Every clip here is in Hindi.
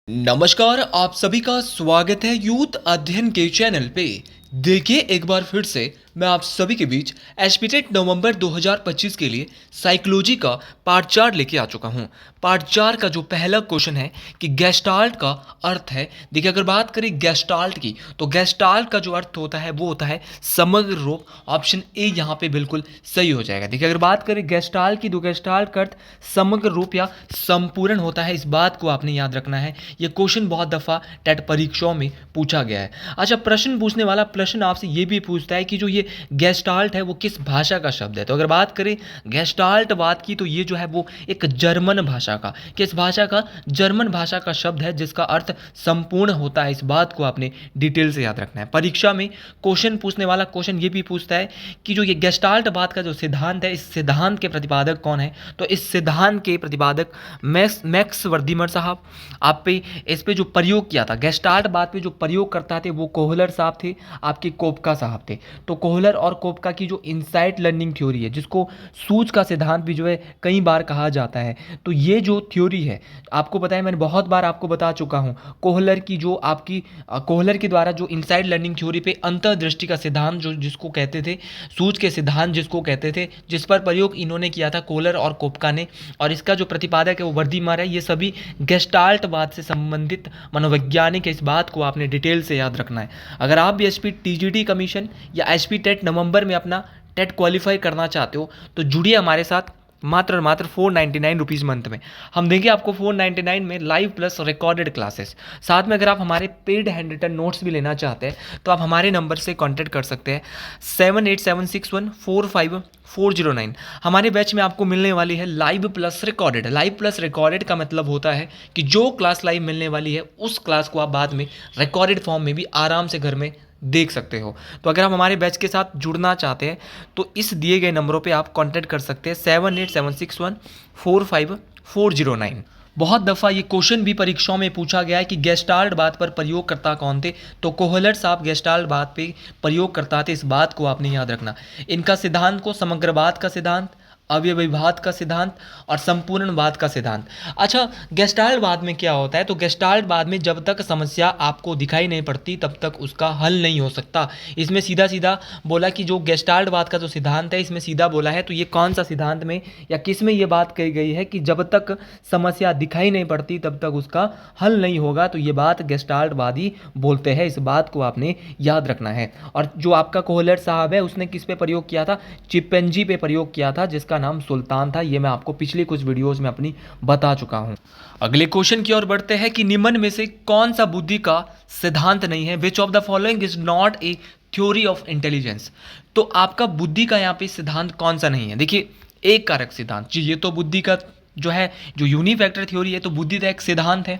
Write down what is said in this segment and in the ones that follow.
नमस्कार, आप सभी का स्वागत है यूथ अध्ययन के चैनल पे। देखिए एक बार फिर से मैं आप सभी के बीच एसपीटेट नवंबर 2025 के लिए साइकोलॉजी का पार्ट 4 लेके आ चुका हूँ। पार्ट 4 का जो पहला क्वेश्चन है कि गेस्टाल्ट का अर्थ है। देखिए अगर बात करें गेस्टाल्ट की तो गेस्टाल्ट का जो अर्थ होता है वो होता है समग्र रूप। ऑप्शन ए यहाँ पे बिल्कुल सही हो जाएगा। देखिए अगर बात करें गेस्टाल्ट की तो गेस्टाल्ट का अर्थ समग्र रूप या संपूर्ण होता है। इस बात को आपने याद रखना है। ये क्वेश्चन बहुत दफ़ा टेट परीक्षाओं में पूछा गया है। अच्छा, प्रश्न पूछने वाला प्रश्न आपसे ये भी पूछता है कि जो ये गेस्टाल्ट है वो किस भाषा का शब्द है। तो अगर बात करें गेस्टाल्ट बात की तो ये जो है वो एक जर्मन भाषा का, किस भाषा का, जर्मन भाषा का शब्द है जिसका अर्थ संपूर्ण होता है। इस बात को आपने डिटेल से याद रखना है। परीक्षा में क्वेश्चन पूछने वाला क्वेश्चन ये भी पूछता है कि जो ये गेस्टाल्ट बात का जो सिद्धांत है, इस सिद्धांत के प्रतिपादक कौन है। तो इस सिद्धांत के प्रतिपादक मैक्स वर्दीमर साहब। आप पे इस पे जो प्रयोग किया था गेस्टाल्ट बात पे जो प्रयोग करता थे वो कोहलर साहब थे, आपके कोपका साहब थे। तो कोहलर और कोपका की जो इनसाइट लर्निंग थ्योरी है, जिसको सूझ का सिद्धांत भी जो है कई बार कहा जाता है, तो ये जो थ्योरी है आपको पता है, मैंने बहुत बार आपको बता चुका हूँ। कोहलर की जो आपकी कोहलर के द्वारा जो इनसाइट लर्निंग थ्योरी पे अंतर्दृष्टि का सिद्धांत जो जिसको कहते थे, सूझ के सिद्धांत जिसको कहते थे, जिस पर प्रयोग इन्होंने किया था कोहलर और कोपका ने, और इसका जो प्रतिपादक है वो वर्दीमर है। ये सभी गेस्टाल्ट बात से संबंधित मनोवैज्ञानिक है। इस बात को आपने डिटेल से याद रखना है। अगर आप भी एसपी टीजीटी कमीशन या एसपी टेट नवंबर में अपना टेट क्वालिफाई करना चाहते हो तो जुड़िए हमारे साथ। मात्र और मात्र 499 रुपीज़ मंथ में हम देंगे आपको 499 में लाइव प्लस रिकॉर्डेड क्लासेस। साथ में अगर आप हमारे पेड हैंड रिटन नोट्स भी लेना चाहते हैं तो आप हमारे नंबर से कांटेक्ट कर सकते हैं 7876145409। हमारे बैच में आपको मिलने वाली है live plus recorded. Live plus recorded का मतलब होता है कि जो क्लास लाइव मिलने वाली है उस क्लास को आप बाद में रिकॉर्डेड फॉर्म में भी आराम से घर में देख सकते हो। तो अगर आप हमारे बैच के साथ जुड़ना चाहते हैं तो इस दिए गए नंबरों पे आप कांटेक्ट कर सकते हैं 7876145409। बहुत दफ़ा ये क्वेश्चन भी परीक्षाओं में पूछा गया है कि गेस्टाल्ट बात पर प्रयोगकर्ता कौन थे। तो कोहलर साहब गेस्टाल्ट बात पे प्रयोगकर्ता थे। इस बात को आपने याद रखना। इनका सिद्धांत को समग्रवाद का सिद्धांत, अवयवीवाद का सिद्धांत और संपूर्णवाद का सिद्धांत। अच्छा, गेस्टाल्टवाद में क्या होता है तो गेस्टाल्टवाद में जब तक समस्या आपको दिखाई नहीं पड़ती तब तक उसका हल नहीं हो सकता। इसमें सीधा सीधा बोला कि जो गेस्टाल्टवाद का जो सिद्धांत है इसमें सीधा बोला है। तो ये कौन सा सिद्धांत में या किस में ये बात कही गई है कि जब तक समस्या दिखाई नहीं पड़ती तब तक उसका हल नहीं होगा। तो ये बात गेस्टाल्टवादी बोलते हैं। इस बात को आपने याद रखना है। और जो आपका कोहलर साहब है उसने किस पे प्रयोग किया था, चिंपैंजी पे प्रयोग किया था जिसका नाम सुल्तान था। ये मैं आपको पिछले कुछ वीडियोस में अपनी बता चुका हूं। अगले क्वेश्चन की ओर बढ़ते हैं कि निम्न में से कौन सा बुद्धि का सिद्धांत नहीं है। Which of the following is not a theory of intelligence. तो आपका बुद्धि का यहाँ पे सिद्धांत कौन सा नहीं है। देखिए, एक कारक सिद्धांत जी, ये तो बुद्धि का जो है जो यूनिफैक्टर थ्योरी है तो बुद्धि का एक सिद्धांत है।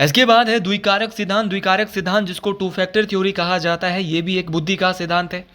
इसके बाद है द्विकारक सिद्धांत। द्विकारक सिद्धांत जिसको टू फैक्टर थ्योरी कहा जाता है, ये भी एक बुद्धि का सिद्धांत है।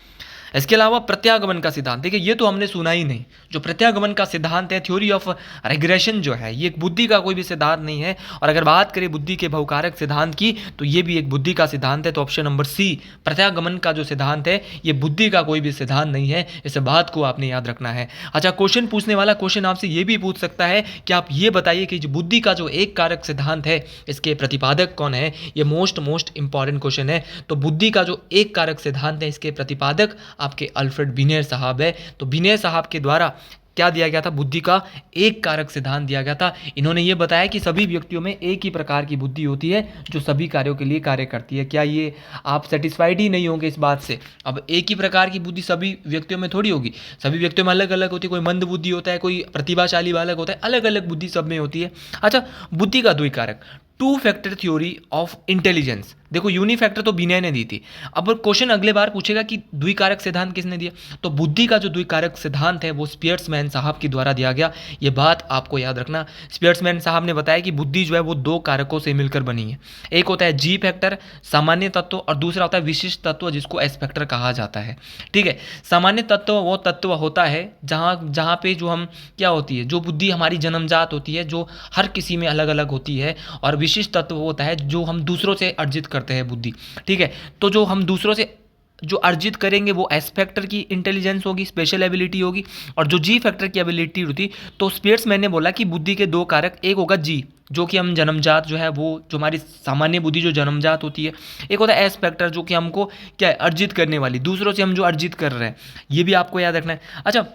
इसके अलावा प्रत्यागमन का सिद्धांत, देखिए ये तो हमने सुना ही नहीं। जो प्रत्यागमन का सिद्धांत है, थ्योरी ऑफ रिग्रेशन जो है, ये एक बुद्धि का कोई भी सिद्धांत नहीं है। और अगर बात करें बुद्धि के बहुकारक सिद्धांत की तो ये भी एक बुद्धि का सिद्धांत है। तो ऑप्शन नंबर सी, प्रत्यागमन का जो सिद्धांत है ये बुद्धि का कोई भी सिद्धांत नहीं है। इस बात को आपने याद रखना है। अच्छा, क्वेश्चन पूछने वाला क्वेश्चन आपसे ये भी पूछ सकता है कि आप ये बताइए कि जो बुद्धि का जो एक कारक सिद्धांत है इसके प्रतिपादक कौन है। ये मोस्ट इंपॉर्टेंट क्वेश्चन है। तो बुद्धि का जो एक कारक सिद्धांत है इसके प्रतिपादक आपके अल्फ्रेड बिनेर साहब है। तो बिनेर साहब के द्वारा क्या दिया गया था, बुद्धि का एक कारक सिद्धांत दिया गया था। इन्होंने ये बताया कि सभी व्यक्तियों में एक ही प्रकार की बुद्धि होती है जो सभी कार्यों के लिए कार्य करती है। क्या ये आप सेटिस्फाइड ही नहीं होंगे इस बात से। अब एक ही प्रकार की बुद्धि सभी व्यक्तियों में थोड़ी होगी, सभी व्यक्तियों में अलग अलग होती है। कोई मंद बुद्धि होता है, कोई प्रतिभाशाली बालक होता है, अलग अलग बुद्धि सब में होती है। अच्छा, बुद्धि का द्विकारक, two factor theory of intelligence. देखो यूनिफैक्टर तो बिनय ने दी थी। अब क्वेश्चन अगले बार पूछेगा कि द्विकारक सिद्धांत किसने दिया, तो बुद्धि का जो द्विकारक सिद्धांत है वो स्पियर्समैन साहब के द्वारा दिया गया। ये बात आपको याद रखना। स्पियर्समैन साहब ने बताया कि बुद्धि जो है वो दो कारकों से मिलकर बनी है। एक होता है जी फैक्टर, सामान्य तत्व, और दूसरा होता है विशिष्ट तत्व जिसको एस फैक्टर कहा जाता है। ठीक है, सामान्य तत्व वो तत्व होता है जहाँ पे जो हम क्या होती है, जो बुद्धि हमारी जन्मजात होती है, जो हर किसी में अलग अलग होती है। और विशिष्ट तत्व होता है जो हम दूसरों से अर्जित करते हैं बुद्धि। ठीक है, तो जो हम दूसरों से जो अर्जित करेंगे वो एस फैक्टर की इंटेलिजेंस होगी, स्पेशल एबिलिटी होगी, और जो जी फैक्टर की एबिलिटी होती, तो स्पियर्स मैंने बोला कि बुद्धि के दो कारक, एक होगा जी जो कि हम जन्मजात जो है वो जो हमारी सामान्य बुद्धि जो जन्मजात होती है, एक होता है एस फैक्टर जो कि हमको क्या है अर्जित करने वाली, दूसरों से हम जो अर्जित कर रहे हैं, ये भी आपको याद रखना है। अच्छा,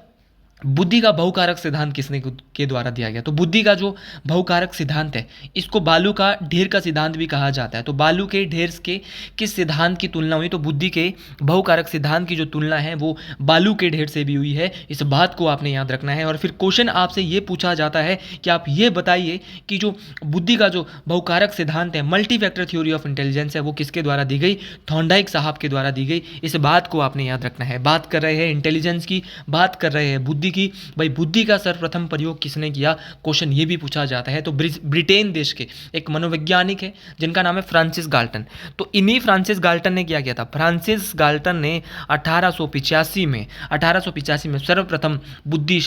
बुद्धि का बहुकारक सिद्धांत किसने के द्वारा दिया गया? तो बुद्धि का जो बहुकारक सिद्धांत है इसको बालू का ढेर का सिद्धांत भी कहा जाता है। तो बालू के ढेर के किस सिद्धांत की तुलना हुई? तो बुद्धि के बहुकारक सिद्धांत की जो तुलना है वो बालू के ढेर से भी हुई है। इस बात को आपने याद रखना है। और फिर क्वेश्चन आपसे ये पूछा जाता है कि आप ये बताइए कि जो बुद्धि का जो बहुकारक सिद्धांत है, multi factor theory of intelligence है, वो किसके द्वारा दी गई? थॉर्नडाइक साहब के द्वारा दी गई। इस बात को आपने याद रखना है। बात कर रहे हैं इंटेलिजेंस की, बात कर रहे हैं बुद्धि की। भाई बुद्धि का सर्वप्रथम प्रयोग किसने किया? क्वेश्चन ये भी पूछा जाता है। तो ब्रिटेन देश के एक मनोवैज्ञानिक है जिनका नाम है फ्रांसिस गाल्टन। तो इन्हीं फ्रांसिस गाल्टन ने क्या किया था? फ्रांसिस गाल्टन ने 1885 में सर्वप्रथम बुद्धि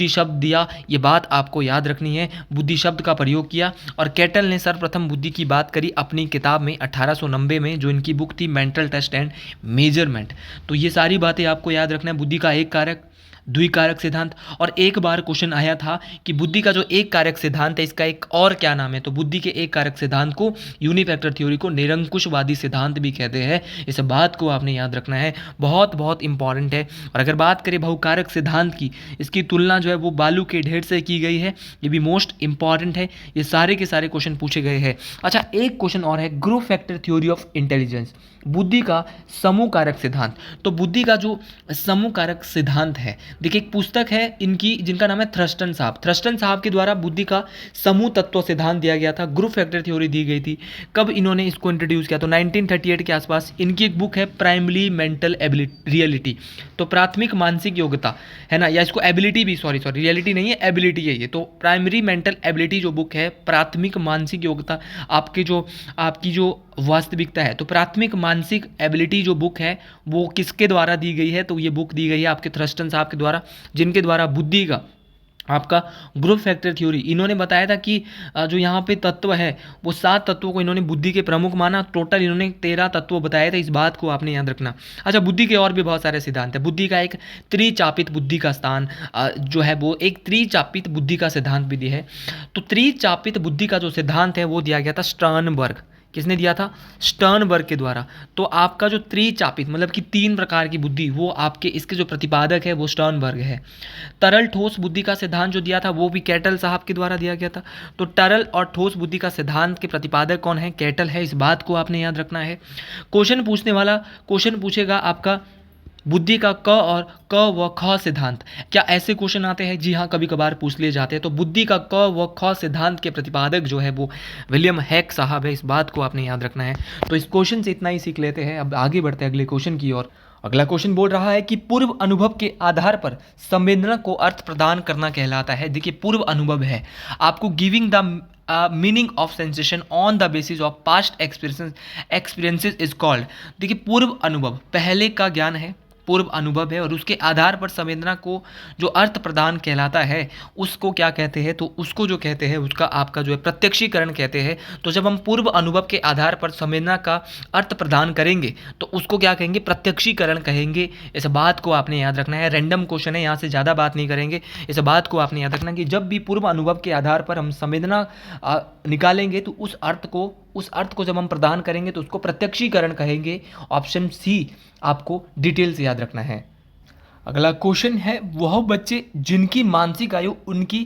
शब्द दिया। ये बात आपको याद रखनी है। बुद्धि शब्द का प्रयोग किया और कैटल ने सर्वप्रथम बुद्धि की बात करी अपनी किताब में 1890 में, जो इनकी बुक थी मेंटल टेस्ट एंड मेजरमेंट। तो ये सारी बातें आपको याद रखना है। बुद्धि का एक कारक, द्विकारक सिद्धांत। और एक बार क्वेश्चन आया था कि बुद्धि का जो एक कारक सिद्धांत है इसका एक और क्या नाम है? तो बुद्धि के एक कारक सिद्धांत को, यूनिफैक्टर थ्योरी को, निरंकुशवादी सिद्धांत भी कहते हैं। इस बात को आपने याद रखना है, बहुत बहुत इंपॉर्टेंट है। और अगर बात करें बहुकारक सिद्धांत की, इसकी तुलना जो है वो बालू के ढेर से की गई है। ये भी मोस्ट इंपॉर्टेंट है। ये सारे के सारे क्वेश्चन पूछे गए हैं। अच्छा, एक क्वेश्चन और है, group factor theory of intelligence, बुद्धि का समूह कारक सिद्धांत। तो बुद्धि का जो समूह कारक सिद्धांत है, देखिए एक पुस्तक है इनकी जिनका नाम है थ्रस्टन साहब के द्वारा बुद्धि का समूह तत्व सिद्धांत दिया गया था, ग्रुप फैक्टर थ्योरी दी गई थी। कब इन्होंने इसको इंट्रोड्यूस किया? तो 1938 के आसपास। इनकी एक बुक है प्राइमरी मेंटल रियलिटी, तो प्राथमिक मानसिक योग्यता है ना, या इसको एबिलिटी भी, सॉरी रियलिटी नहीं है, एबिलिटी है ये। तो प्राइमरी मेंटल एबिलिटी जो बुक है, प्राथमिक मानसिक योग्यता, आपकी जो वास्तविकता है, तो प्राथमिक मानसिक एबिलिटी जो बुक है वो किसके द्वारा दी गई है? तो ये बुक दी गई है आपके थ्रस्टन साहब के द्वारा, जिनके द्वारा बुद्धि का आपका ग्रुप फैक्टर थ्योरी, इन्होंने बताया था कि जो यहाँ पे तत्व है वो 7 तत्वों को इन्होंने बुद्धि के प्रमुख माना। टोटल इन्होंने 13 तत्व बताए थे। इस बात को आपने याद रखना। अच्छा, बुद्धि के और भी बहुत सारे सिद्धांत है। बुद्धि का एक त्रिचापित बुद्धि का स्थान जो है वो एक त्रिचापित बुद्धि का सिद्धांत भी दिया है। तो त्रिचापित बुद्धि का जो सिद्धांत है वो दिया गया था स्टर्नबर्ग। किसने दिया था? स्टर्नबर्ग के द्वारा। तो आपका जो त्रिचापित मतलब कि 3 प्रकार की बुद्धि, वो आपके इसके जो प्रतिपादक है वो स्टर्नबर्ग है। तरल ठोस बुद्धि का सिद्धांत जो दिया था वो भी कैटल साहब के द्वारा दिया गया था। तो तरल और ठोस बुद्धि का सिद्धांत के प्रतिपादक कौन है? कैटल है। इस बात को आपने याद रखना है। क्वेश्चन पूछने वाला क्वेश्चन पूछेगा आपका बुद्धि का क और क व ख सिद्धांत। क्या ऐसे क्वेश्चन आते हैं? जी हाँ, कभी कभार पूछ लिए जाते हैं। तो बुद्धि का क व ख सिद्धांत के प्रतिपादक जो है वो विलियम हैक साहब है। इस बात को आपने याद रखना है। तो इस क्वेश्चन से इतना ही सीख लेते हैं। अब आगे बढ़ते हैं अगले क्वेश्चन की ओर। अगला क्वेश्चन बोल रहा है कि पूर्व अनुभव के आधार पर संवेदना को अर्थ प्रदान करना कहलाता है। देखिए, पूर्व अनुभव है आपको giving the meaning of sensation on the basis of past experiences is called. देखिए, पूर्व अनुभव पहले का ज्ञान है, पूर्व अनुभव है, और उसके आधार पर संवेदना को जो अर्थ प्रदान कहलाता है उसको क्या कहते हैं? तो उसको जो कहते हैं उसका आपका जो है प्रत्यक्षीकरण कहते हैं। तो जब हम पूर्व अनुभव के आधार पर संवेदना का अर्थ प्रदान करेंगे तो उसको क्या कहेंगे? प्रत्यक्षीकरण कहेंगे। इस बात को आपने याद रखना है। रैंडम क्वेश्चन है, यहाँ से ज़्यादा बात नहीं करेंगे। इस बात को आपने याद रखना कि जब भी पूर्व अनुभव के आधार पर हम संवेदना निकालेंगे तो उस अर्थ को जब हम प्रदान करेंगे तो उसको प्रत्यक्षीकरण कहेंगे। ऑप्शन सी आपको डिटेल से याद रखना है। अगला क्वेश्चन है, वह बच्चे जिनकी मानसिक आयु उनकी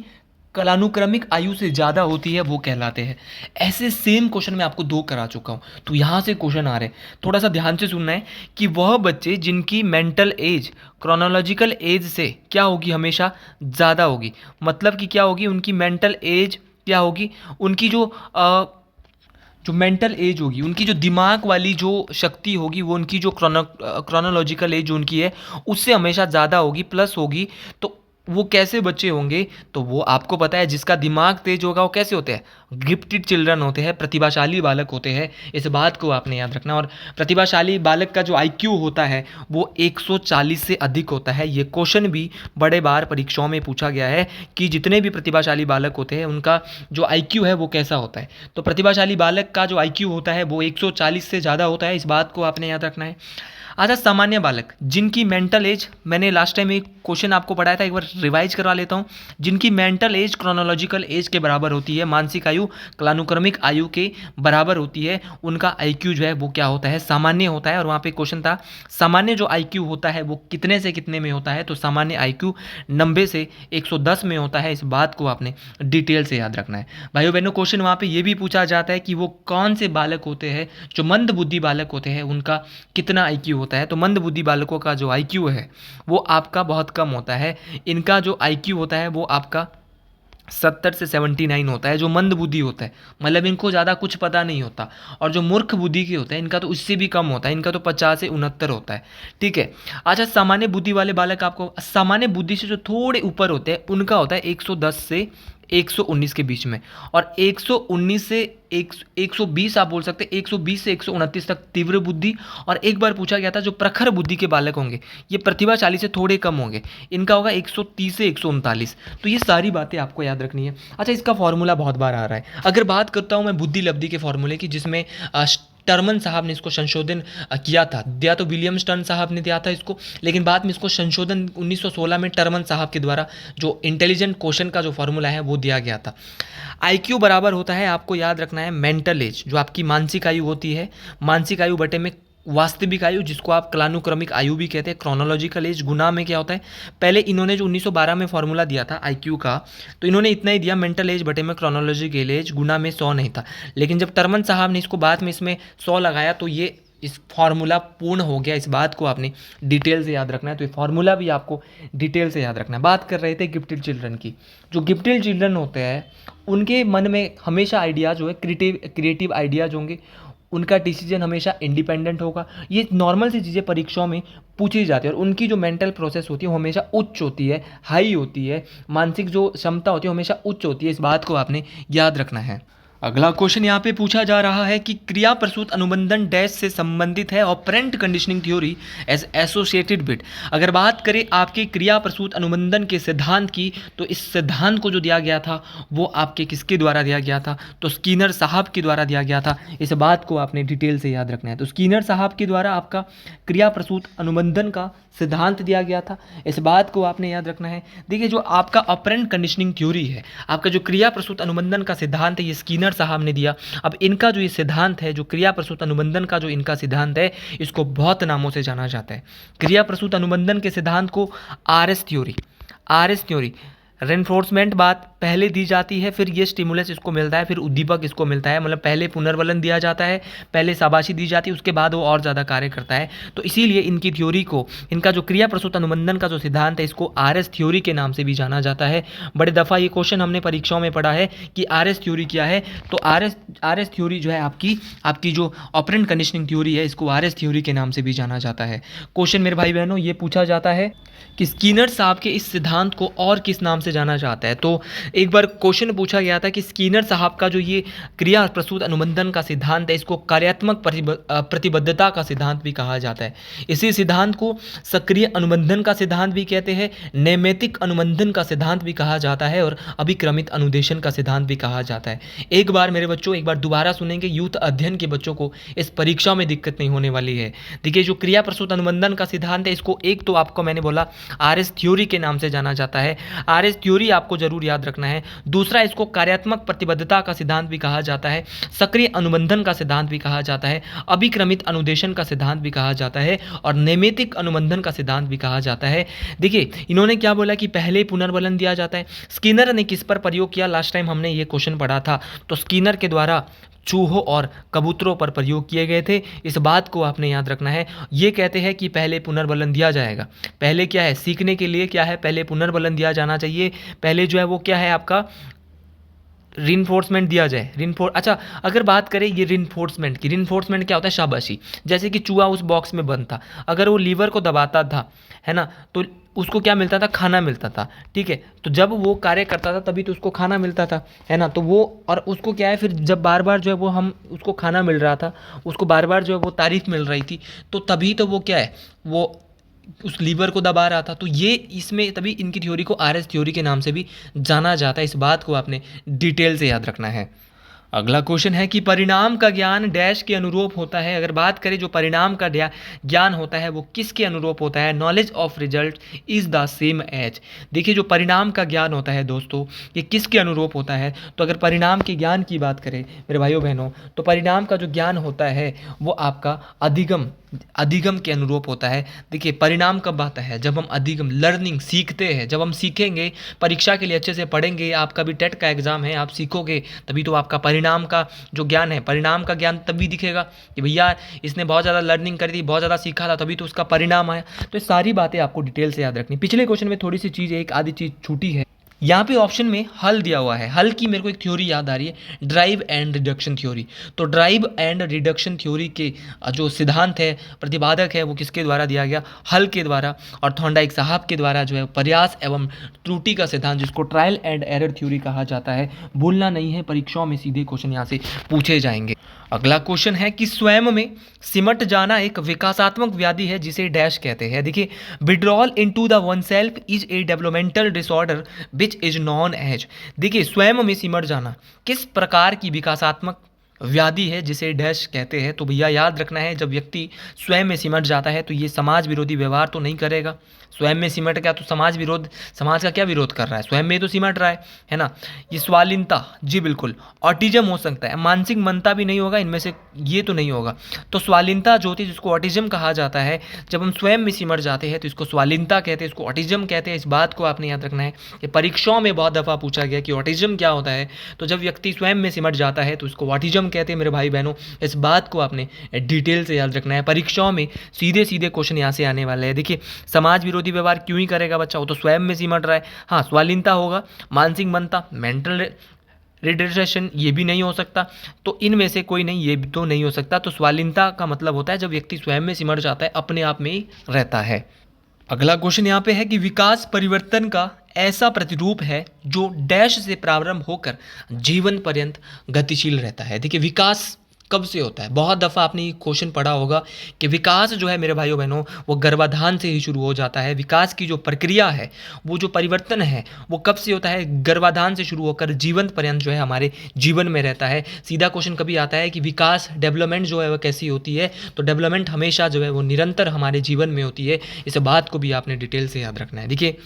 कालानुक्रमिक आयु से ज़्यादा होती है वो कहलाते हैं। ऐसे सेम क्वेश्चन मैं आपको 2 करा चुका हूँ। तो यहाँ से क्वेश्चन आ रहे हैं, थोड़ा सा ध्यान से सुनना है कि वह बच्चे जिनकी मेंटल एज क्रोनोलॉजिकल एज से क्या होगी? हमेशा ज़्यादा होगी। मतलब कि क्या होगी? उनकी मेंटल एज क्या होगी? उनकी जो मेंटल एज होगी, उनकी जो दिमाग वाली जो शक्ति होगी वो उनकी जो क्रोनोलॉजिकल एज उनकी है उससे हमेशा ज़्यादा होगी, प्लस होगी। तो वो कैसे बच्चे होंगे? तो वो आपको पता है, जिसका दिमाग तेज होगा वो कैसे होते हैं? गिफ्टेड चिल्ड्रन होते हैं, प्रतिभाशाली बालक होते हैं, इस बात को आपने याद रखना। और प्रतिभाशाली बालक का जो आईक्यू होता है वो 140 से अधिक होता है। ये क्वेश्चन भी बड़े बार परीक्षाओं में पूछा गया है कि जितने भी प्रतिभाशाली बालक होते हैं उनका जो आईक्यू है वो कैसा होता है। तो प्रतिभाशाली बालक का जो आईक्यू होता है वो 140 से ज़्यादा होता है, इस बात को आपने याद रखना है। अच्छा, सामान्य बालक जिनकी मेंटल एज, मैंने लास्ट टाइम एक क्वेश्चन आपको पढ़ाया था, एक बार रिवाइज करवा लेता हूँ। जिनकी मेंटल एज क्रोनोलॉजिकल एज के बराबर होती है, मानसिक आयु कालानुक्रमिक आयु के बराबर होती है, उनका आईक्यू जो है वो क्या होता है, सामान्य होता है। और वहाँ पे क्वेश्चन था सामान्य जो आईक्यू होता है वो कितने से कितने में होता है, तो सामान्य आईक्यू 90 से 110 में होता है, इस बात को आपने डिटेल से याद रखना है। भाइयों बहनों, क्वेश्चन वहाँ पे ये भी पूछा जाता है कि वो कौन से बालक होते हैं जो मंद बुद्धि बालक होते हैं, उनका कितना आईक्यू होता है। तो मंद बुद्धि बालकों का जो आईक्यू है वो आपका बहुत कम होता है। इनका जो आईक्यू होता है वो आपका 70 से 79 होता है। जो मंद बुद्धि होता है मतलब इनको ज़्यादा कुछ पता नहीं होता, और जो मूर्ख बुद्धि के होते हैं इनका तो उससे भी कम होता है, इनका तो 50 से 69 होता है। ठीक है। अच्छा, सामान्य बुद्धि वाले बालक, आपको सामान्य बुद्धि से जो थोड़े ऊपर होते हैं उनका होता है 110 से 119 के बीच में, और 119 से 120 आप बोल सकते हैं, 120 से 129 तक तीव्र बुद्धि। और एक बार पूछा गया था जो प्रखर बुद्धि के बालक होंगे ये प्रतिभाशाली से थोड़े कम होंगे, इनका होगा 130 से 139। तो ये सारी बातें आपको याद रखनी है। अच्छा, इसका फॉर्मूला बहुत बार आ रहा है। अगर बात करता हूँ मैं बुद्धि लब्धि के फॉर्मूले की, जिसमें टर्मन साहब ने इसको संशोधन किया था, दिया तो विलियम स्टर्न साहब ने दिया था इसको, लेकिन बाद में इसको संशोधन 1916 में टर्मन साहब के द्वारा जो इंटेलिजेंट क्वेश्चन का जो फॉर्मूला है वो दिया गया था। आईक्यू बराबर होता है, आपको याद रखना है, मेंटल एज जो आपकी मानसिक आयु होती है, मानसिक आयु बटे में वास्तविक आयु, जिसको आप कालानुक्रमिक आयु भी कहते हैं, क्रोनोलॉजिकल एज, गुना में क्या होता है। पहले इन्होंने जो 1912 में फॉर्मूला दिया था आईक्यू का, तो इन्होंने इतना ही दिया, मेंटल एज बटे में क्रोनोलॉजिकल एज, गुना में 100 नहीं था। लेकिन जब टर्मन साहब ने इसको बाद में इसमें 100 लगाया तो ये इस फार्मूला पूर्ण हो गया। इस बात को आपने डिटेल से याद रखना है। तो ये फार्मूला भी आपको डिटेल से याद रखना है। बात कर रहे थे गिफ्टेड चिल्ड्रन की। जो गिफ्टेड चिल्ड्रन होते हैं उनके मन में हमेशा आइडियाज़ जो है क्रिएटिव आइडियाज़ होंगे, उनका डिसीजन हमेशा इंडिपेंडेंट होगा। ये नॉर्मल सी चीज़ें परीक्षाओं में पूछी जाती है। और उनकी जो मेंटल प्रोसेस होती है वो हमेशा उच्च होती है, हाई होती है, मानसिक जो क्षमता होती है हमेशा उच्च होती है। इस बात को आपने याद रखना है। अगला क्वेश्चन यहाँ पे पूछा जा रहा है कि क्रिया प्रसूत अनुबंधन डैश से संबंधित है, operant conditioning theory is associated with. अगर बात करें आपके क्रिया प्रसूत अनुबंधन के सिद्धांत की, तो इस सिद्धांत को जो दिया गया था वो आपके किसके द्वारा दिया गया था, तो स्कीनर साहब के द्वारा दिया गया था। इस बात को आपने डिटेल से याद रखना है। तो स्कीनर साहब के द्वारा आपका क्रिया प्रसूत अनुबंधन का सिद्धांत दिया गया था, इस बात को आपने याद रखना है। देखिए, जो आपका ऑपरेंट कंडीशनिंग थ्योरी है, आपका जो क्रिया प्रसूत अनुबंधन का सिद्धांत है, ये स्कीनर साहब ने दिया। अब इनका जो ये सिद्धांत है, जो क्रिया प्रसूत अनुबंधन का जो इनका सिद्धांत है, इसको बहुत नामों से जाना जाता है। क्रिया प्रसूत अनुबंधन के सिद्धांत को आरएस थ्योरी, रेनफोर्समेंट बात पहले दी जाती है, फिर ये स्टिमुलस इसको मिलता है, फिर उद्दीपक इसको मिलता है। मतलब पहले पुनर्बलन दिया जाता है, पहले शाबाशी दी जाती है, उसके बाद वो और ज़्यादा कार्य करता है। तो इसीलिए इनकी थ्योरी को, इनका जो क्रिया प्रसूत अनुबंधन का जो सिद्धांत है, इसको आरएस थ्योरी के नाम से भी जाना जाता है। बड़े दफ़ा ये क्वेश्चन हमने परीक्षाओं में पढ़ा है कि आरएस थ्योरी क्या है। तो आरएस थ्योरी जो है आपकी जो ऑपरेंट कंडीशनिंग थ्योरी है, इसको आरएस थ्योरी के नाम से भी जाना जाता है। क्वेश्चन मेरे भाई बहनों ये पूछा जाता है कि स्कीनर साहब के इस सिद्धांत को और किस नाम से जाना जाता है। तो एक बार क्वेश्चन पूछा गया था कि स्कीनर साहब का जो ये क्रिया प्रसूत अनुबंधन का सिद्धांत है, इसको कार्यात्मक प्रतिबद्धता का सिद्धांत भी कहा जाता है। इसी सिद्धांत को सक्रिय अनुबंधन का सिद्धांत भी कहते हैं, नैमित्तिक अनुबंधन का सिद्धांत भी कहा जाता है, और अभिक्रमित अनुदेशन का सिद्धांत भी कहा जाता है। एक बार मेरे बच्चों, एक बार दोबारा सुनेंगे, यूथ अध्ययन के बच्चों को इस परीक्षा में दिक्कत नहीं होने वाली है। देखिए, जो क्रिया प्रसूत अनुबंधन का सिद्धांत है, इसको एक तो आपको मैंने बोला आरएस थ्योरी के नाम से जाना जाता है, आरएस थ्योरी आपको जरूर याद रखना है। दूसरा, इसको कार्यात्मक प्रतिबद्धता का सिद्धांत भी कहा जाता है, सक्रिय अनुबंधन का सिद्धांत भी कहा जाता है, अभिक्रमित अनुदेशन का सिद्धांत भी कहा जाता है, और नैमित्तिक अनुबंधन का सिद्धांत भी कहा जाता है। देखिए, इन्होंने क्या बोला कि पहले पुनर्बलन दिया जाता है। स्कीनर ने किस पर प्रयोग किया, लास्ट टाइम हमने ये क्वेश्चन पढ़ा था, तो स्कीनर के द्वारा चूहों और कबूतरों पर प्रयोग किए गए थे। इस बात को आपने याद रखना है। ये कहते हैं कि पहले पुनर्बलन दिया जाएगा। पहले क्या है, सीखने के लिए क्या है, पहले पुनर्बलन दिया जाना चाहिए। पहले जो है वो क्या है आपका रिइंफोर्समेंट दिया जाए, अच्छा, अगर बात करें ये रिइंफोर्समेंट की, रिइंफोर्समेंट क्या होता है? शाबाशी। जैसे कि चूहा उस बॉक्स में बंद था, अगर वो लीवर को दबाता था, है ना, तो उसको क्या मिलता था? खाना मिलता था, ठीक है। तो जब वो कार्य करता था तभी तो उसको खाना मिलता था, है ना। तो वो, और उसको क्या है, फिर जब बार बार जो है वो हम उसको खाना मिल रहा था, उसको बार बार जो है वो तारीफ मिल रही थी, तो तभी तो वो क्या है, वो उस लीवर को दबा रहा था। तो ये इसमें तभी इनकी थ्योरी को आरएस थ्योरी के नाम से भी जाना जाता है। इस बात को आपने डिटेल से याद रखना है। अगला क्वेश्चन है कि परिणाम का ज्ञान डैश के अनुरूप होता है। अगर बात करें जो परिणाम का ज्ञान होता है वो किसके अनुरूप होता है? Knowledge of result is the same as. देखिए जो परिणाम का ज्ञान होता है दोस्तों, ये किसके अनुरूप होता है? तो अगर परिणाम के ज्ञान की बात करें मेरे भाइयों बहनों, तो परिणाम का जो ज्ञान होता है वो आपका अधिगम अधिगम के अनुरूप होता है। देखिए परिणाम कब आता है? जब हम अधिगम, लर्निंग, सीखते हैं। जब हम सीखेंगे, परीक्षा के लिए अच्छे से पढ़ेंगे, आपका भी टेट का एग्जाम है, आप सीखोगे तभी तो आपका परिणाम का जो ज्ञान है, परिणाम का ज्ञान तभी दिखेगा कि भैया इसने बहुत ज़्यादा लर्निंग करी थी, बहुत ज़्यादा सीखा था, तभी तो उसका परिणाम आया। तो ये सारी बातें आपको डिटेल से याद रखनी। पिछले क्वेश्चन में थोड़ी सी चीज़, एक आधी चीज़ छूटी है। यहाँ पे ऑप्शन में हल दिया हुआ है। हल की मेरे को एक थ्योरी याद आ रही है, ड्राइव एंड रिडक्शन थ्योरी। तो ड्राइव एंड रिडक्शन थ्योरी के जो सिद्धांत है, प्रतिपादक है, वो किसके द्वारा दिया गया? हल के द्वारा और थॉर्नडाइक साहब के द्वारा जो है प्रयास एवं त्रुटि का सिद्धांत, जिसको ट्रायल एंड एरर थ्योरी कहा जाता है। भूलना नहीं है, परीक्षाओं में सीधे क्वेश्चन यहाँ से पूछे जाएंगे। अगला क्वेश्चन है कि स्वयं में सिमट जाना एक विकासात्मक व्याधि है जिसे डैश कहते हैं। देखिए withdrawal into the one self is a developmental disorder which is known as. देखिए स्वयं में सिमट जाना किस प्रकार की विकासात्मक व्याधि है जिसे डैश कहते हैं? तो भैया याद रखना है, जब व्यक्ति स्वयं में सिमट जाता है तो ये समाज विरोधी व्यवहार तो नहीं करेगा। स्वयं में सिमट गया तो समाज विरोध, समाज का क्या विरोध कर रहा है? स्वयं में तो सिमट रहा है ना। ये स्वालीनता, जी बिल्कुल। ऑटिज्म हो सकता है, मानसिक मनता भी नहीं होगा, इनमें से ये तो नहीं होगा। तो स्वालीनता जो होती है, जिसको ऑटिज्म कहा जाता है, जब हम स्वयं में सिमट जाते हैं तो इसको स्वालीनता कहते हैं, इसको ऑटिज्म कहते हैं। इस बात को आपने याद रखना है कि परीक्षाओं में बहुत दफ़ा पूछा गया कि ऑटिज्म क्या होता है। तो जब व्यक्ति स्वयं में सिमट जाता है तो उसको ऑटिज्म कहते हैं मेरे भाई बहनों। इस बात को आपने डिटेल से याद रखना है। परीक्षाओं में सीधे सीधे क्वेश्चन यहाँ से आने वाले हैं। देखिए समाज विरोधी व्यवहार क्यों ही करेगा बच्चा? वो तो स्वयं में सिमट रहा है। हाँ स्वालीनता होगा, मानसिक मनता, मेंटल रिड्रेशन ये भी नहीं हो सकता। तो इनमें से कोई नहीं, ये भी तो नहीं हो सकता। तो स्वालीनता का मतलब होता है जब व्यक्ति स्वयं में सिमट जाता है, अपने आप में ही रहता है। अगला क्वेश्चन यहाँ पे है कि विकास परिवर्तन का ऐसा प्रतिरूप है जो डैश से प्रारंभ होकर जीवन पर्यंत गतिशील रहता है। देखिए विकास कब से होता है? बहुत दफ़ा आपने ये क्वेश्चन पढ़ा होगा कि विकास जो है मेरे भाइयों बहनों वो गर्भाधान से ही शुरू हो जाता है। विकास की जो प्रक्रिया है, वो जो परिवर्तन है, वो कब से होता है? गर्भाधान से शुरू होकर जीवन पर्यंत जो है हमारे जीवन में रहता है। सीधा क्वेश्चन कभी आता है कि विकास, डेवलपमेंट जो है वो कैसी होती है? तो डेवलपमेंट हमेशा जो है वो निरंतर हमारे जीवन में होती है। इस बात को भी आपने डिटेल से याद रखना है। देखिए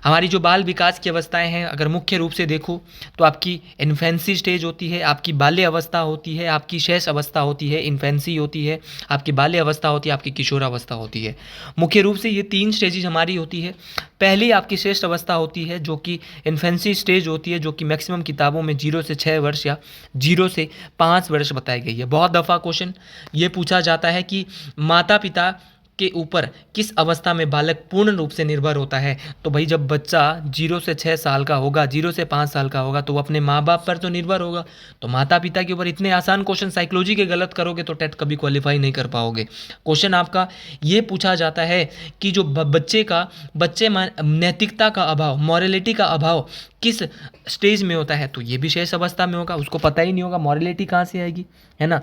हमारी जो बाल विकास की अवस्थाएं हैं, अगर मुख्य रूप से देखो तो आपकी इन्फेंसी स्टेज होती है, आपकी बाल्य अवस्था होती है, आपकी शैश अवस्था होती है, इन्फेंसी होती है, आपकी बाल्य अवस्था होती है, आपकी किशोरावस्था होती है। मुख्य रूप से ये 3 स्टेजेज हमारी होती है। पहली आपकी श्रेष्ठ अवस्था होती है जो कि इन्फेंसी स्टेज होती है, जो कि मैक्सिमम किताबों में 0 से 6 वर्ष या 0 से 5 वर्ष बताई गई है। बहुत दफ़ा क्वेश्चन ये पूछा जाता है कि माता पिता के ऊपर किस अवस्था में बालक पूर्ण रूप से निर्भर होता है? तो भाई जब बच्चा 0 से 6 साल का होगा, 0 से 5 साल का होगा, तो वो अपने माँ बाप पर तो निर्भर होगा। तो माता पिता के ऊपर इतने आसान क्वेश्चन साइकोलॉजी के गलत करोगे तो टेट कभी क्वालिफाई नहीं कर पाओगे। क्वेश्चन आपका ये पूछा जाता है कि जो बच्चे नैतिकता का अभाव, मॉरलिटी का अभाव किस स्टेज में होता है? तो ये भी शेष अवस्था में होगा। उसको पता ही नहीं होगा मॉरलिटी कहाँ से आएगी, है ना।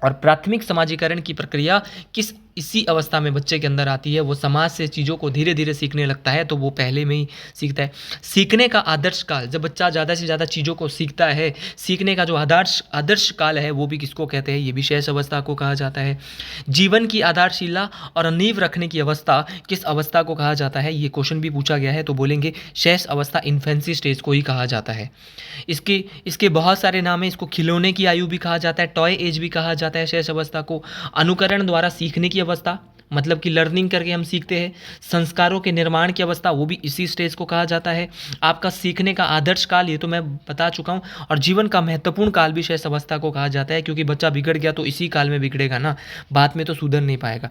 और प्राथमिक समाजीकरण की प्रक्रिया किस इसी अवस्था में बच्चे के अंदर आती है? वो समाज से चीज़ों को धीरे धीरे सीखने लगता है, तो वो पहले में ही सीखता है। सीखने का आदर्श काल, जब बच्चा ज़्यादा से ज़्यादा चीज़ों को सीखता है, सीखने का जो आदर्श काल है वो भी किसको कहते हैं? ये भी शैश अवस्था को कहा जाता है। जीवन की आधारशिला और नींव रखने की अवस्था किस अवस्था को कहा जाता है? ये क्वेश्चन भी पूछा गया है, तो बोलेंगे शैश अवस्था, इन्फेंसी स्टेज को ही कहा जाता है। इसके बहुत सारे नाम हैं। इसको खिलौने की आयु भी कहा जाता है, टॉय एज भी कहा जाता है शैश अवस्था को। अनुकरण द्वारा सीखने की अवस्था, मतलब कि लर्निंग करके हम सीखते हैं। संस्कारों के निर्माण की अवस्था, वो भी इसी स्टेज को कहा जाता है। आपका सीखने का आदर्श काल, ये तो मैं बता चुका हूँ। और जीवन का महत्वपूर्ण काल भी शेष अवस्था को कहा जाता है, क्योंकि बच्चा बिगड़ गया तो इसी काल में बिगड़ेगा ना, बाद में तो सुधर नहीं पाएगा।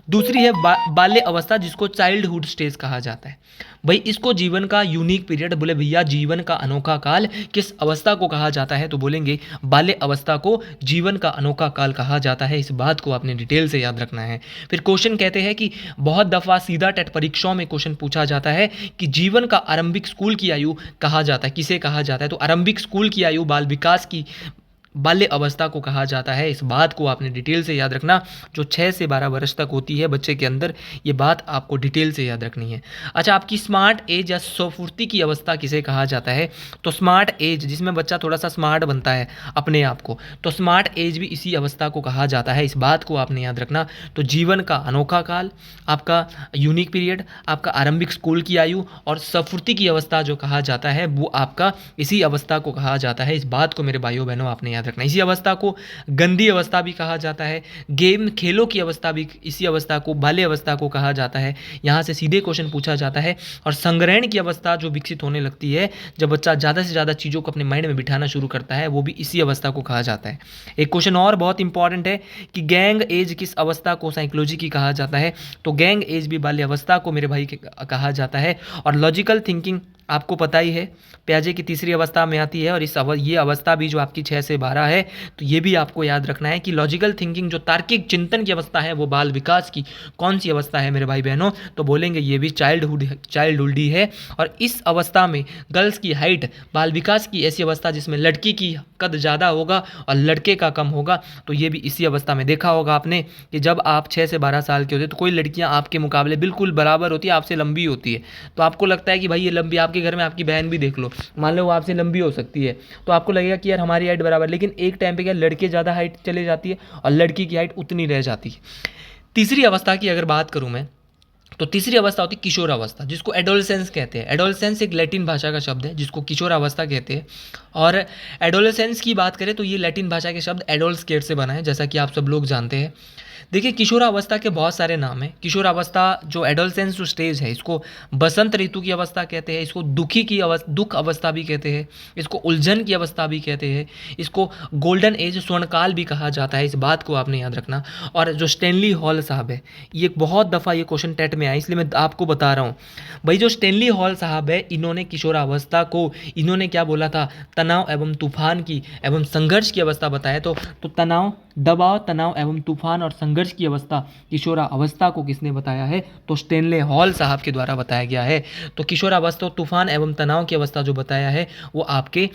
दूसरी है बाल्य अवस्था, जिसको चाइल्डहुड स्टेज कहा जाता है। भाई इसको जीवन का यूनिक पीरियड, बोले भैया जीवन का अनोखा काल किस अवस्था को कहा जाता है, तो बोलेंगे बाल्य अवस्था को जीवन का अनोखा काल कहा जाता है। इस बात को आपने डिटेल से याद रखना है। फिर क्वेश्चन कहते हैं कि बहुत दफ़ा सीधा टेट परीक्षाओं में क्वेश्चन पूछा जाता है कि जीवन का आरंभिक स्कूल की आयु कहा जाता है, किसे कहा जाता है, तो आरंभिक स्कूल की आयु बाल विकास की बाल्य अवस्था को कहा जाता है। इस बात को आपने डिटेल से याद रखना, जो 6 से 12 वर्ष तक होती है बच्चे के अंदर, ये बात आपको डिटेल से याद रखनी है। अच्छा, आपकी स्मार्ट एज या स्वफूर्ति की अवस्था किसे कहा जाता है, तो स्मार्ट एज, जिसमें बच्चा थोड़ा सा स्मार्ट बनता है अपने आप को, तो स्मार्ट एज भी इसी अवस्था को कहा जाता है। इस बात को आपने याद रखना। तो जीवन का अनोखा काल, आपका यूनिक पीरियड, आपका आरंभिक स्कूल की आयु और स्वफूर्ति की अवस्था जो कहा जाता है, वो आपका इसी अवस्था को कहा जाता है। इस बात को मेरे भाइयों बहनों आपने याद रखना। इसी अवस्था को गंदी अवस्था भी कहा जाता है। गेम खेलों की अवस्था भी इसी अवस्था को, बाल्य अवस्था को कहा जाता है। यहाँ से सीधे क्वेश्चन पूछा जाता है। और संग्रहण की अवस्था जो विकसित होने लगती है, जब बच्चा ज़्यादा से ज़्यादा चीज़ों को अपने माइंड में बिठाना शुरू करता है, वो भी इसी अवस्था को कहा जाता है। एक क्वेश्चन और बहुत इंपॉर्टेंट है कि गैंग एज किस अवस्था को साइकोलॉजी की कहा जाता है, तो गैंग एज भी बाल्य अवस्था को मेरे भाई कहा जाता है। और लॉजिकल थिंकिंग आपको पता ही है, प्याजे की तीसरी अवस्था में आती है। और ये अवस्था भी जो आपकी 6 से 12 है, तो ये भी आपको याद रखना है कि लॉजिकल थिंकिंग जो तार्किक चिंतन की अवस्था है, वो बाल विकास की कौन सी अवस्था है मेरे भाई बहनों, तो बोलेंगे ये भी चाइल्डहुड ही है। और इस अवस्था में गर्ल्स की हाइट, बाल विकास की ऐसी अवस्था जिसमें लड़की की कद ज़्यादा होगा और लड़के का कम होगा, तो ये भी इसी अवस्था में। देखा होगा आपने कि जब आप 6 से 12 साल के होते तो कोई लड़कियां आपके मुकाबले बिल्कुल बराबर होती है, आपसे लंबी होती है, तो आपको लगता है कि भाई ये लंबी, आपके घर में आपकी बहन भी देख लो, मान लो वो आपसे लंबी हो सकती है, तो आपको लगेगा कि यार हमारी हाइट बराबर, लेकिन एक टाइम पे क्या लड़के ज़्यादा हाइट चले जाती है और लड़की की हाइट उतनी रह जाती है। तीसरी अवस्था की अगर बात करूँ मैं, तो तीसरी अवस्था होती है किशोरावस्था, जिसको एडोलसेंस कहते हैं। एडोलसेंस एक लैटिन भाषा का शब्द है जिसको किशोरावस्था कहते हैं। और एडोलसेंस की बात करें तो ये लैटिन भाषा के शब्द एडोल्सकेट से बना है, जैसा कि आप सब लोग जानते हैं। देखिए, किशोरावस्था के बहुत सारे नाम हैं। किशोरावस्था जो एडोलसेंस जो स्टेज है, इसको बसंत ऋतु की अवस्था कहते हैं, इसको दुख अवस्था भी कहते हैं, इसको उलझन की अवस्था भी कहते हैं, इसको गोल्डन एज, स्वर्णकाल भी कहा जाता है। इस बात को आपने याद रखना। और जो स्टैनली हॉल साहब है, ये बहुत दफ़ा ये क्वेश्चन टेट में आया, इसलिए मैं आपको बता रहा हूँ। भाई जो स्टैनली हॉल साहब है, इन्होंने किशोरावस्था को, इन्होंने क्या बोला था, तनाव एवं तूफान की एवं संघर्ष की अवस्था बताया। तो तनाव, दबाव, तनाव एवं तूफान और संघर्ष की अवस्था, किशोरावस्था को किसने बताया है, तो स्टैनले हॉल साहब के द्वारा बताया गया है। तो किशोरावस्था, तूफान एवं तनाव की अवस्था जो बताया है, वो आपके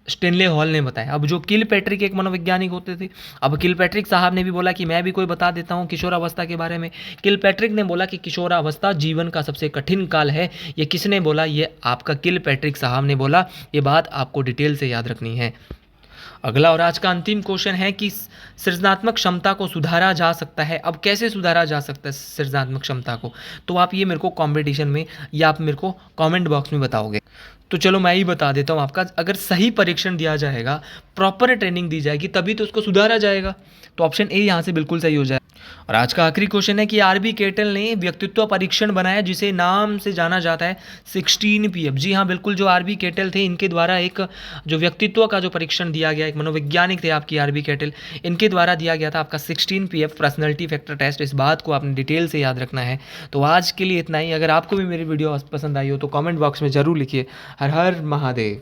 स्टैनले हॉल ने बताया। अब जो किलपैट्रिक एक मनोवैज्ञानिक होते थे, अब किलपैट्रिक साहब ने भी बोला कि मैं भी कोई बता देता हूँ किशोरावस्था के बारे में। किलपैट्रिक ने बोला कि किशोरावस्था जीवन का सबसे कठिन काल है। ये किसने बोला, ये आपका किलपैट्रिक साहब ने बोला। ये बात आपको डिटेल से याद रखनी है। अगला और आज का अंतिम क्वेश्चन है कि सृजनात्मक क्षमता को सुधारा जा सकता है। अब कैसे सुधारा जा सकता है सृजनात्मक क्षमता को, तो आप ये मेरे को कंपटीशन में या आप मेरे को कमेंट बॉक्स में बताओगे। तो चलो मैं ही बता देता हूँ आपका, अगर सही परीक्षण दिया जाएगा, प्रॉपर ट्रेनिंग दी जाएगी, तभी तो उसको सुधारा जाएगा। तो ऑप्शन ए यहाँ से बिल्कुल सही हो जाए। और आज का आखिरी क्वेश्चन है कि आरबी केटल ने व्यक्तित्व परीक्षण बनाया जिसे नाम से जाना जाता है 16 PF। जी हाँ, बिल्कुल, जो आरबी केटल थे, इनके द्वारा एक जो व्यक्तित्व का जो परीक्षण दिया गया, एक मनोवैज्ञानिक थे आपकी आरबी केटल, इनके द्वारा दिया गया था आपका 16 PF पर्सनैलिटी फैक्टर टेस्ट। इस बात को आपने डिटेल से याद रखना है। तो आज के लिए इतना ही। अगर आपको भी मेरी वीडियो पसंद आई हो तो कमेंट बॉक्स में ज़रूर लिखिए। हर हर महादेव।